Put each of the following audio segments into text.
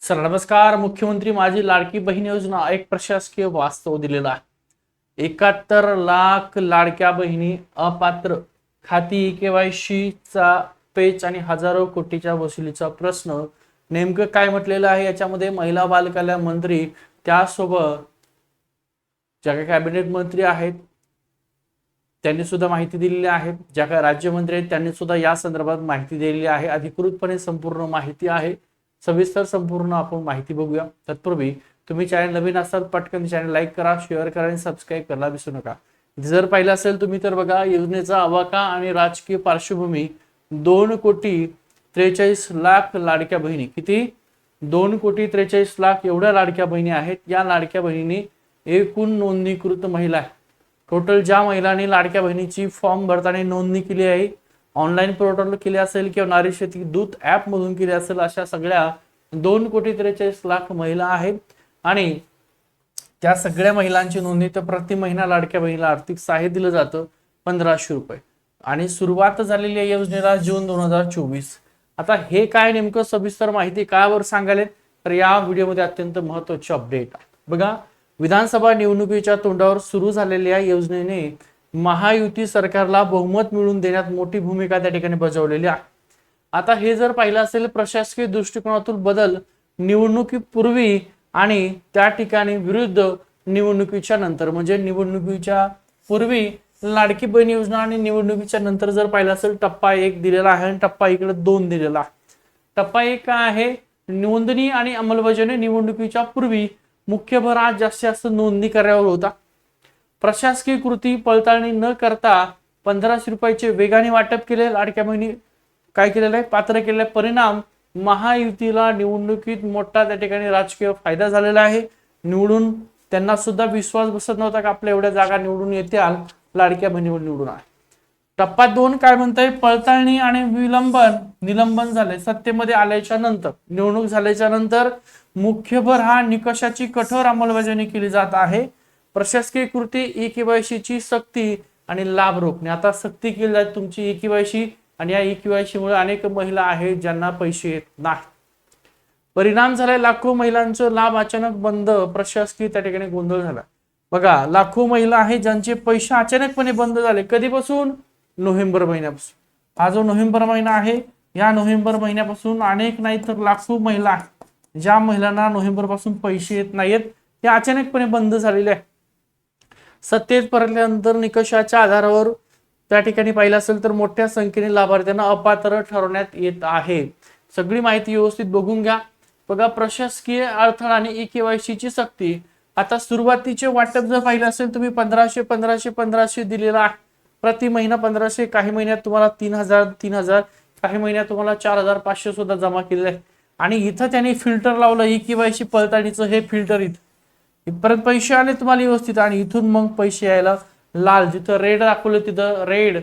Sir नमस्कार. मुख्यमंत्री माझी लाडकी बहीण योजना एक प्रशासकीय वास्तव दिलेला आहे. 71 लाख लाडक्या बहिणी अपात्र खाती केवायसी चा पेच आणि हजारो कोटीच्या वसुलीचा प्रश्न. नेमकं काय म्हटलेलं आहे याच्यामध्ये? महिला बाल कल्याण मंत्री त्यासोबत ज्या काही कॅबिनेट मंत्री आहेत त्यांनी सुद्धा माहिती दिलेली आहे, ज्या काही राज्यमंत्री आहेत त्यांनी सुद्धा या संदर्भात माहिती दिलेली आहे. अधिकृतपणे संपूर्ण माहिती आहे. सविस्तर संपूर्ण आपण माहिती बघूया. तत्पूर्वी तुम्ही चॅनल नवीन असाल पटकन चॅनल लाईक करा, शेअर करा आणि सबस्क्राईब करायला विसरू नका. जर पाहिलं असेल तुम्ही तर बघा, योजनेचा आवाका आणि राजकीय पार्श्वभूमी. 2,43,00,000 लाडक्या बहिणी. किती? 2,43,00,000 एवढ्या लाडक्या बहिणी आहेत. या लाडक्या बहिणींनी एकूण नोंदणीकृत महिला आहे. टोटल ज्या महिलांनी लाडक्या बहिणीची फॉर्म भरताना नोंदणी केली आहे, ऑनलाईन पोर्टल केली असेल किंवा नारी शक्ती दूत ऍप मधून केली असेल, अशा सगळ्या 2,43,00,000 महिला आहेत. आणि त्या सगळ्या महिलांची नोंदणी, तर प्रति महिना लाडक्या बहिणीला आर्थिक सहाय्य दिलं जातं 1,500 रुपये. आणि सुरुवात झालेली आहे योजनेला जून 2024. आता हे काय नेमकं सविस्तर माहिती कावर सांगायला, तर या व्हिडिओमध्ये अत्यंत महत्त्वाची अपडेट बघा. विधानसभा निवडणुकीच्या तोंडावर सुरू झालेल्या योजनेने महायुती सरकारला बहुमत मिळवून देण्यात मोठी भूमिका त्या ठिकाणी बजावलेली आहे. आता हे जर पाहिलं असेल प्रशासकीय दृष्टिकोनातून बदल निवडणुकीपूर्वी आणि त्या ठिकाणी विरुद्ध निवडणुकीच्या नंतर, म्हणजे निवडणुकीच्या पूर्वी लाडकी बहीण योजना आणि निवडणुकीच्या नंतर जर पाहिलं असेल टप्पा 1 दिलेला आहे आणि टप्पा इकडे 2 दिलेला आहे. टप्पा 1 काय आहे? नोंदणी आणि अंमलबजावणी. निवडणुकीच्या पूर्वी मुख्य भर आज जास्तीत जास्त नोंदणी कार्यावर होता. प्रशासकीय कृती पडताळणी न करता 1,500 रुपयाचे वेगाने वाटप केले लाडक्या बहिणी काय केलेलं आहे? पात्र केलेला आहे. परिणाम महायुतीला निवडणुकीत मोठा त्या ठिकाणी राजकीय फायदा झालेला आहे. निवडून त्यांना सुद्धा विश्वास बसत नव्हता की आपल्या एवढ्या जागा निवडून येत्याल, लाडक्या बहिणीवर निवडून आहे. टप्पा 2 काय म्हणताय? पडताळणी आणि निलंबन झाले. सत्तेमध्ये आल्याच्या नंतर, निवडणूक झाल्याच्या नंतर मुख्य भर हा निकषाची कठोर अंमलबजावणी केली जात आहे. प्रशासकीय कृती ई-केवायसी ची सक्ती आणि लाभ रोखणे. आता सक्ती केली जाते तुमची ई-केवायसी, आणि या ई-केवायसी मुळे अनेक महिला आहेत ज्यांना पैसे येत नाही. परिणाम झालाय लाखो महिलांचा लाभ अचानक बंद. प्रशासकीय त्या ठिकाणी गोंधळ झाला. बघा, लाखो महिला आहेत ज्यांचे पैसे अचानकपणे बंद झाले. कधीपासून? नोव्हेंबर महिन्यापासून. हा जो नोव्हेंबर महिना आहे, या नोव्हेंबर महिन्यापासून अनेक नाही तर लाखो महिला आहेत ज्या महिलांना नोव्हेंबर पासून पैसे येत नाहीत, ते अचानकपणे बंद झालेले आहे. सत्तेत परतल्यानंतर निकषाच्या आधारावर त्या ठिकाणी पाहिलं असेल तर मोठ्या संख्येने लाभार्थ्यांना अपात्र ठरवण्यात येत आहे. सगळी माहिती व्यवस्थित बघून घ्या. बघा, प्रशासकीय अडथळा आणि ई-केवायसी ची सक्ती. आता सुरुवातीचे वाटप जर पाहिलं असेल तुम्ही 1,500 दिलेला आहे. प्रति महिना 1,500. काही महिन्यात तुम्हाला 3,000, काही महिन्यात तुम्हाला 4,500 सुद्धा जमा केलेले आहे. आणि इथं त्यांनी फिल्टर लावलं ई-केवायसी पडताळणीचं. हे फिल्टर परत पैसे आले तुम्हाला व्यवस्थित, आणि इथून मग पैसे यायला लाल, जिथं रेड दाखवलं तिथं रेड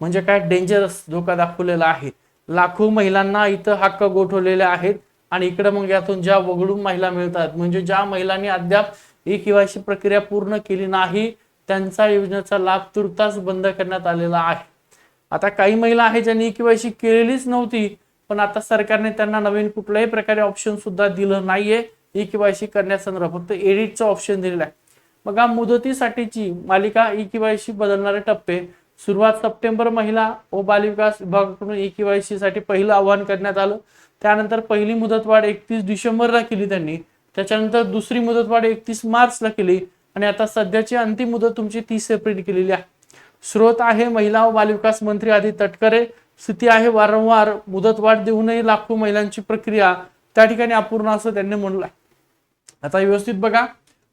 म्हणजे काय? डेंजरस, धोका दाखवलेला आहे. लाखो महिलांना इथं हक्क गोठवलेले आहेत. आणि इकडे मग यातून ज्या वगळून महिला मिळतात, म्हणजे ज्या महिलांनी अद्याप ई-केवायसी प्रक्रिया पूर्ण केली नाही, त्यांचा योजनेचा लाभ तुर्तास बंद करण्यात आलेला आहे. आता काही महिला आहेत ज्यांनी ई-केवायसी केलेलीच नव्हती, पण आता सरकारने त्यांना नवीन कुठल्याही प्रकारे ऑप्शन सुद्धा दिलं नाहीये ई-केवायसी करण्यासंदर्भात. फक्त एडिटचा ऑप्शन दिलेला आहे. बघा, मुदतीसाठीची मालिका ई-केवायसी बदलणारे टप्पे. सुरुवात सप्टेंबर. महिला व बालविकास विभागाकडून ई-केवायसी साठी पहिलं आवाहन करण्यात आलं. त्यानंतर पहिली मुदतवाढ 31 डिसेंबरला केली त्यांनी. त्याच्यानंतर दुसरी मुदतवाढ 31 मार्चला केली. आणि आता सध्याची अंतिम मुदत तुमची 30 एप्रिल केलेली आहे. स्रोत आहे महिला व बालविकास मंत्री आदी तटकरे. स्थिती आहे वारंवार मुदतवाढ देऊनही लाखो महिलांची प्रक्रिया त्या ठिकाणी अपूर्ण, असं त्यांनी म्हणलं. आता व्यवस्थित बघा,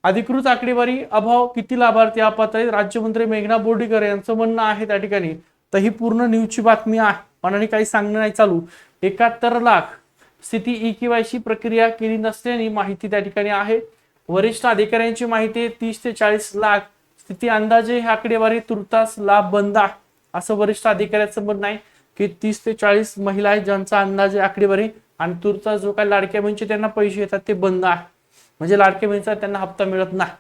अधिकृत आकडेवारी अभाव. किती लाभार्थी अपात्र आहेत? राज्यमंत्री मेघना बोर्डीकर यांचं म्हणणं आहे त्या ठिकाणी. तर ही पूर्ण न्यूजची बातमी आहे, मनाने काही सांगणं नाही चालू. 71 लाख स्थिती ई-केवायसी प्रक्रिया केली नसल्याची माहिती त्या ठिकाणी आहे. वरिष्ठ अधिकाऱ्यांची माहिती 30 ते 40 लाख स्थिती. अंदाजे ही आकडेवारी तुर्तास लाभ बंद आहे, असं वरिष्ठ अधिकाऱ्याचं म्हणणं आहे की 30 ते 40 महिला आहेत ज्यांचा अंदाजे आकडेवारी, आणि तुर्तास जो काही लाडक्या बहिणीचे त्यांना पैसे येतात ते बंद आहे, म्हणजे लाडक्या बहिणीचा त्यांना हप्ता मिळत नाही.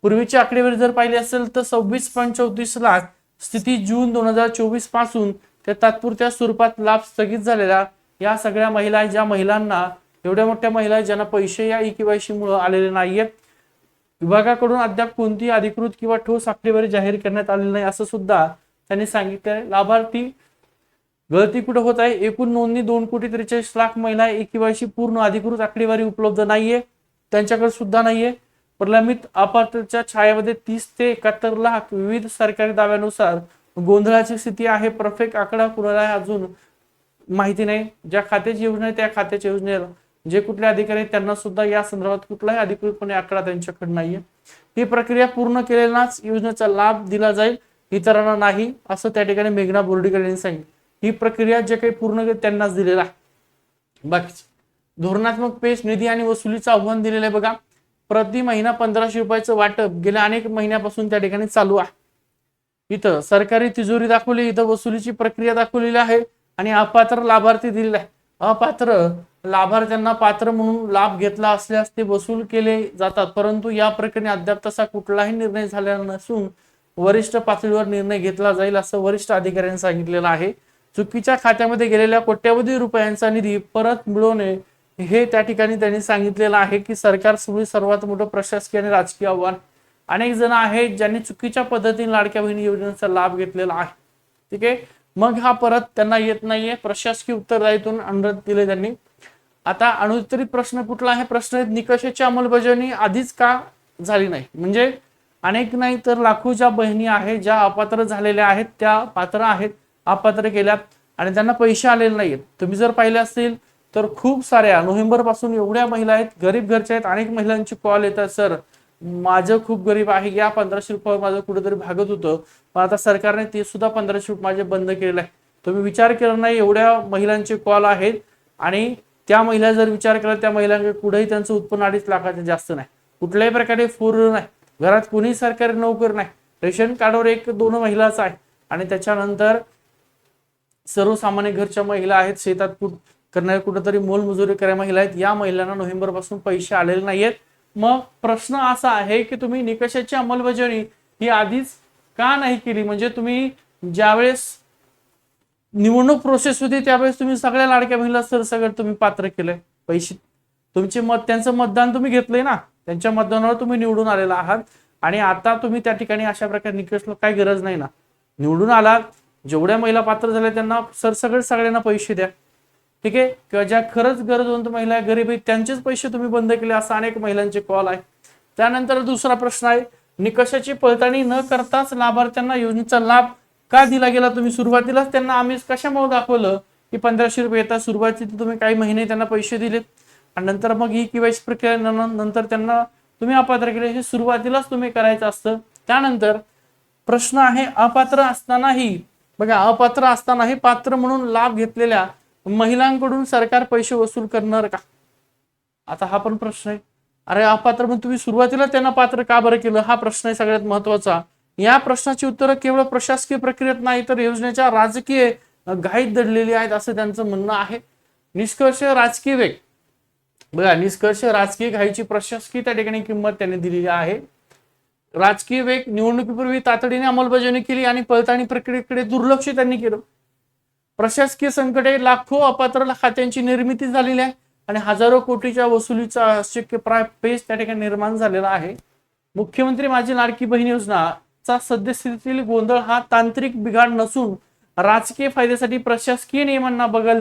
पूर्वीची आकडेवारी जर पाहिली असेल तर 26.34 लाख स्थिती जून 2024 पासून ते तात्पुरत्या स्वरूपात लाभ स्थगित झालेला. या सगळ्या महिला ज्या महिलांना एवढ्या मोठ्या महिला आहेत ज्यांना पैसे या ई-केवायसी मुळे आलेले नाहीयेत. विभागाकडून अद्याप कोणती अधिकृत किंवा ठोस आकडेवारी जाहीर करण्यात आलेली नाही असं सुद्धा त्यांनी सांगितलंय. लाभार्थी गळती कुठे होत आहे? एकूण नोंदणी 2,43,00,000 महिला ई-केवायसी पूर्ण अधिकृत आकडेवारी उपलब्ध नाहीये, त्यांच्याकडे सुद्धा नाहीये. प्रलंबित अपात्रतेच्या छायामध्ये 30 ते 71 लाख विविध सरकारी दाव्यानुसार गोंधळाची स्थिती आहे. परफेक्ट आकडा कुणाला अजून माहिती नाही. ज्या खात्याची योजना आहे त्या खात्याच्या योजनेला जे कुठले अधिकारी आहेत त्यांना सुद्धा या संदर्भात कुठलाही अधिकृतपणे आकडा त्यांच्याकडे नाहीये. ही प्रक्रिया पूर्ण केलेलाच योजनेचा लाभ दिला जाईल, इतरांना नाही असं त्या ठिकाणी मेघना बोर्डीकर यांनी सांगितलं. ही प्रक्रिया जे काही पूर्ण त्यांनाच दिलेला आहे. बाकी धोरणात्मक पेश निधी आणि वसुलीचं आव्हान दिलेलं आहे बघा. प्रति महिना 1,500 रुपयाचं वाटप गेल्या अनेक महिन्यापासून त्या ठिकाणी चालू आहे. इथं सरकारी तिजोरी दाखवली, इथं वसुलीची प्रक्रिया दाखवलेली आहे आणि अपात्र लाभार्थी दिलेला आहे. अपात्र लाभार्थ्यांना पात्र म्हणून लाभ घेतला असल्यास ते वसूल केले जातात, परंतु या प्रकरणी अद्याप तसा कुठलाही निर्णय झालेला नसून वरिष्ठ पातळीवर निर्णय घेतला जाईल असं वरिष्ठ अधिकाऱ्यांनी सांगितलेलं आहे. चुकीच्या खात्यामध्ये गेलेल्या कोट्यवधी रुपयांचा निधी परत मिळवणे हे त्या ठिकाणी त्यांनी सांगितलेलं आहे की सरकारसमोर सर्वात मोठं प्रशासकीय आणि राजकीय आव्हान. अनेक जण आहेत ज्यांनी चुकीच्या पद्धतीने लाडक्या बहिणी योजनेचा लाभ घेतलेला आहे. ठीक आहे, मग हा परत त्यांना येत नाहीये. प्रशासकीय उत्तरदायित्व अनुरोध दिले त्यांनी. आता अनुत्तरित प्रश्न कुठला आहे? प्रश्न निकषाची अंमलबजावणी आधीच का झाली नाही? म्हणजे अनेक नाही तर लाखो ज्या बहिणी आहेत ज्या अपात्र झालेल्या आहेत, त्या पात्र आहेत, अपात्र केल्यात आणि त्यांना पैसे आलेले नाहीत. तुम्ही जर पाहिले असतील तर खूप साऱ्या नोव्हेंबर पासून एवढ्या महिला आहेत, गरीब घरच्या आहेत. अनेक महिलांची कॉल येतात, सर माझं खूप गरीब आहे, या 1,500 रुपये माझं कुठेतरी भागत होतं, पण आता सरकारने ते सुद्धा 1,500 रुपये माझे बंद केलेलं आहे. तुम्ही विचार केला नाही, एवढ्या महिलांचे कॉल आहेत आणि त्या महिला जर विचार केला त्या महिलांकडे कुठेही त्यांचं उत्पन्न 2.5 लाखाचे जास्त नाही, कुठल्याही प्रकारे 4 व्हीलर नाही, घरात कोणी सरकारी नोकर नाही, रेशन कार्डवर 1-2 महिलाच आहे आणि त्याच्यानंतर सर्वसामान्य घरच्या महिला आहेत, शेतात करणाऱ्या कुठेतरी मोलमजुरी करणाऱ्या महिला आहेत. या महिलांना नोव्हेंबर पासून पैसे आलेले नाहीयेत. मग प्रश्न असा आहे की तुम्ही निकषाची अंमलबजावणी ही आधीच का नाही केली? म्हणजे तुम्ही ज्यावेळेस निवडणूक प्रोसेस होती त्यावेळेस तुम्ही सगळ्या लाडक्या बहिणीला सरसकट तुम्ही पात्र केलंय पैसे, तुमचे मत, त्यांचं मतदान तुम्ही घेतलंय ना, त्यांच्या मतदानावर तुम्ही निवडून आलेला आहात आणि आता तुम्ही त्या ठिकाणी अशा प्रकारे निकषला काही गरज नाही ना, निवडून आलात, जेवढ्या महिला पात्र झाल्या त्यांना सरसकट सगळ्यांना पैसे द्या. ठीक आहे, किंवा ज्या खरंच गरजवंत महिला गरीब आहेत त्यांचेच पैसे तुम्ही बंद केले, असं अनेक महिलांचे कॉल आहे. त्यानंतर दुसरा प्रश्न आहे, निकषाची पडताळणी न करताच लाभार्थ्यांना योजनेचा लाभ का दिला गेला? तुम्ही सुरुवातीलाच त्यांना आम्ही कशामुळे दाखवलं की 1,500 रुपये येतात, सुरुवातीला तुम्ही काही महिने त्यांना पैसे दिलेत आणि नंतर मग ही केवायसी प्रक्रिया नंतर त्यांना तुम्ही अपात्र केले, हे सुरुवातीलाच तुम्ही करायचं असतं. त्यानंतर प्रश्न आहे, अपात्र असतानाही बघा, अपात्र असतानाही पात्र म्हणून लाभ घेतलेल्या महिलांकडून सरकार पैसे वसूल करणार का? आता हा पण प्रश्न आहे. अरे अपात्र म्हणून तुम्ही सुरुवातीला त्यांना पात्र का बरं केलं? हा प्रश्न आहे सगळ्यात महत्वाचा. या प्रश्नाची उत्तरं केवळ प्रशासकीय प्रक्रियेत नाही तर योजनेच्या राजकीय घाईत दडलेली आहेत असं त्यांचं म्हणणं आहे. निष्कर्ष राजकीय वेग बघा, निष्कर्ष राजकीय घाईची प्रशासकीय त्या ठिकाणी किंमत त्यांनी दिलेली आहे. राजकीय वेग, निवडणुकीपूर्वी तातडीने अंमलबजावणी केली आणि पडताळणी प्रक्रियेकडे दुर्लक्ष त्यांनी केलं. प्रशासकीय संकटे, लाखो अपात्र खात्यांची निर्मिती झालेली आहे आणि हजारो कोटीच्या वसुलीचा अशक्य पेच त्या ठिकाणी निर्माण झालेला आहे. मुख्यमंत्री माझी लाडकी बहीण योजनाचा सद्यस्थितीतील गोंधळ हा तांत्रिक बिघाड नसून राजकीय फायद्यासाठी प्रशासकीय नियमांना बगल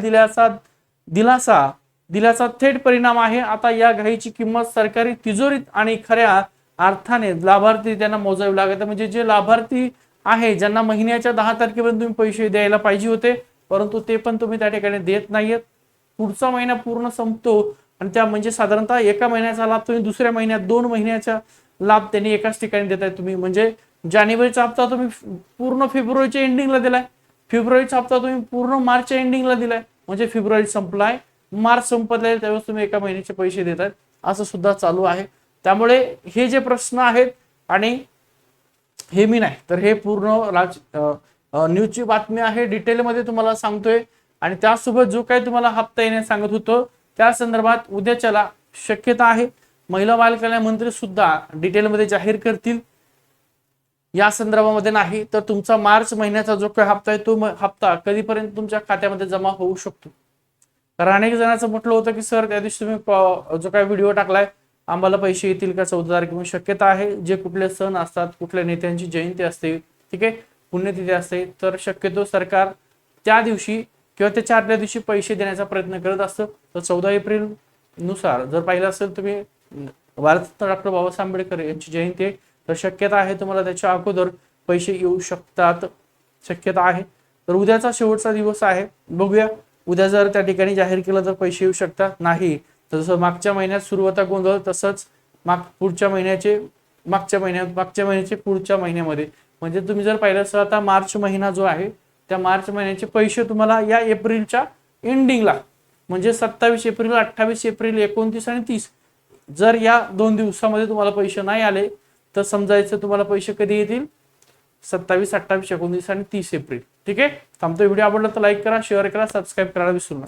दिल्याचा थेट परिणाम आहे. आता या घाईची किंमत सरकारी तिजोरीत आणि खऱ्या अर्थाने लाभार्थी त्यांना मोजावे लागत. म्हणजे जे लाभार्थी आहे ज्यांना महिन्याच्या 10 तारखेपर्यंत तुम्ही पैसे द्यायला पाहिजे होते, परंतु ते पण तुम्ही त्या ठिकाणी देत नाहीयेत. पुढचा महिना पूर्ण संपतो आणि त्या म्हणजे साधारणतः एका महिन्याचा लाभ तुम्ही दुसऱ्या महिन्यात 2 महिन्याचा लाभ त्यांनी एकाच ठिकाणी देताय. तुम्ही म्हणजे जानेवारीचा हप्ता तुम्ही पूर्ण फेब्रुवारीच्या एंडिंगला दिलाय, फेब्रुवारीचा हप्ता तुम्ही पूर्ण मार्चच्या एंडिंगला दिलाय, म्हणजे फेब्रुवारी संपलाय, मार्च संपलाय, त्यावेळेस तुम्ही एका महिन्याचे पैसे देतायत, असं सुद्धा चालू आहे. त्यामुळे हे जे प्रश्न आहेत आणि हे मी नाही तर हे पूर्ण न्यूजची बातमी आहे, डिटेलमध्ये तुम्हाला सांगतोय. आणि त्यासोबत जो काही तुम्हाला हप्ता येण्यास सांगत होतो त्या संदर्भात उद्याच्याला शक्यता आहे महिला बाल कल्याण मंत्री सुद्धा डिटेलमध्ये जाहीर करतील. या संदर्भामध्ये नाही तर तुमचा मार्च महिन्याचा जो काही हप्ता आहे तो हप्ता कधीपर्यंत तुमच्या खात्यामध्ये जमा होऊ शकतो कारण अनेक जणांचं म्हटलं होतं की सर त्या दिवशी तुम्ही जो काही व्हिडिओ टाकलाय आम्हाला पैसे येतील का 14 तारखेमध्ये, शक्यता आहे जे कुठले सण असतात, कुठल्या नेत्यांची जयंती असते, ठीक आहे, पुण्यतिथी असते, तर शक्यतो सरकार त्या दिवशी किंवा त्याच्या आदल्या दिवशी पैसे देण्याचा प्रयत्न करत असतं. तर 14 एप्रिल नुसार जर पाहिलं असेल तुम्ही, भारतरत्न डॉक्टर बाबासाहेब आंबेडकर यांची जयंती आहे, तर शक्यता आहे तुम्हाला त्याच्या अगोदर पैसे येऊ शकतात, शक्यता आहे. तर उद्याचा शेवटचा दिवस आहे, बघूया उद्या जर त्या ठिकाणी जाहीर केलं तर पैसे येऊ शकतात, नाही तर जसं मागच्या महिन्यात सुरू होता गोंधळ तसंच पुढच्या महिन्याचे पुढच्या महिन्यामध्ये, म्हणजे तुम्ही जर पाहिलं असेल आता मार्च महिना जो आहे त्या मार्च महिन्याचे पैसे तुम्हाला या एप्रिलच्या एंडिंगला म्हणजे 27 एप्रिल, 28 एप्रिल, 29 आणि 30 जर या 2 दिवसामध्ये तुम्हाला पैसे नाही आले तर समजायचं तुम्हाला पैसे कधी येतील, 27, 28, 29 आणि 30 एप्रिल. ठीक आहे, थांबतो. व्हिडिओ आवडला तर लाईक करा, शेअर करा, सबस्क्राईब करायला विसरू नका.